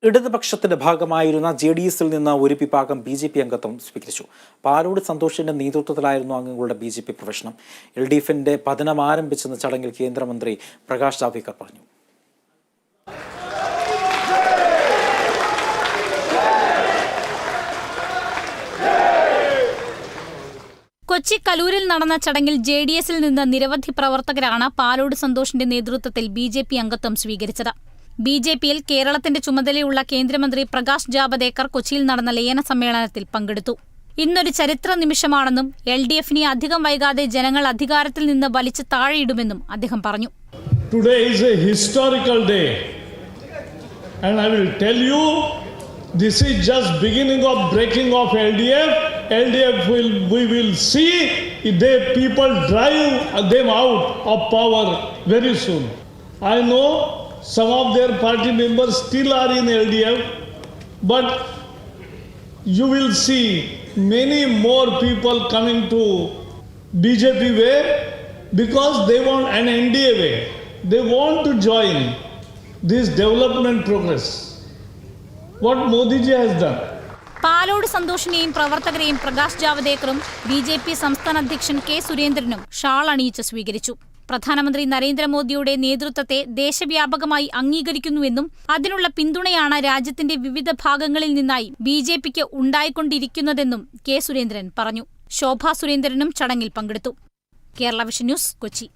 ഇടതുപക്ഷത്തിന്റെ ഭാഗമായിരുന്ന ജെഡിഎസിൽ നിന്ന് ഒരു വിഭാഗം ബിജെപി അംഗത്വം സ്വീകരിച്ചു. പാലോട് സന്തോഷിന്റെ നേതൃത്വത്തിലായിരുന്നു അംഗങ്ങളുടെ ബിജെപി പ്രവേശനം. എൽഡിഎഫിന്റെ പതനം ആരംഭിച്ചെന്ന ചടങ്ങിൽ കേന്ദ്രമന്ത്രി പ്രകാശ് ജാവ്ദേക്കർ പറഞ്ഞു. കൊച്ചി കലൂരിൽ നടന്ന ചടങ്ങിൽ ജെഡിഎസിൽ നിന്ന് നിരവധി പ്രവർത്തകരാണ് പാലോട് സന്തോഷിന്റെ നേതൃത്വത്തിൽ ബിജെപി അംഗത്വം സ്വീകരിച്ചത്. ബിജെപിയിൽ കേരളത്തിന്റെ ചുമതലയുള്ള കേന്ദ്രമന്ത്രി പ്രകാശ് ജാവ്ദേക്കർ കൊച്ചിയിൽ നടന്ന ലയന സമ്മേളനത്തിൽ പങ്കെടുത്തു. ഇന്നൊരു ചരിത്ര നിമിഷമാണെന്നും എൽഡിഎഫിനെ അധികം വൈകാതെ ജനങ്ങൾ അധികാരത്തിൽ നിന്ന് വലിച്ചു താഴെയിടുമെന്നും അദ്ദേഹം പറഞ്ഞു. Today is a historical day, and I will tell you, this is just beginning of breaking of LDF. We will see if people drive them out of power very soon. I know some of their party members still are in LDF, but you will see many more people coming to BJP way because they want an NDA way. They want to join this development progress. What Modi ji has done. Palode സന്തോഷിനെയും പ്രവർത്തകരെയും Prakash ജാവ്ദേക്കറും BJP സംസ്ഥാന അധ്യക്ഷൻ K സുരേന്ദ്രനും shawl അണിയിച്ച് സ്വീകരിച്ചു. പ്രധാനമന്ത്രി നരേന്ദ്രമോദിയുടെ നേതൃത്വത്തെ ദേശവ്യാപകമായി അംഗീകരിക്കുന്നുവെന്നും അതിനുള്ള പിന്തുണയാണ് രാജ്യത്തിന്റെ വിവിധ ഭാഗങ്ങളിൽ നിന്നായി ബിജെപിക്ക് ഉണ്ടായിക്കൊണ്ടിരിക്കുന്നതെന്നും കെ സുരേന്ദ്രൻ പറഞ്ഞു. ശോഭാ സുരേന്ദ്രനും ചടങ്ങിൽ പങ്കെടുത്തു. Kerala vision news, Kochi.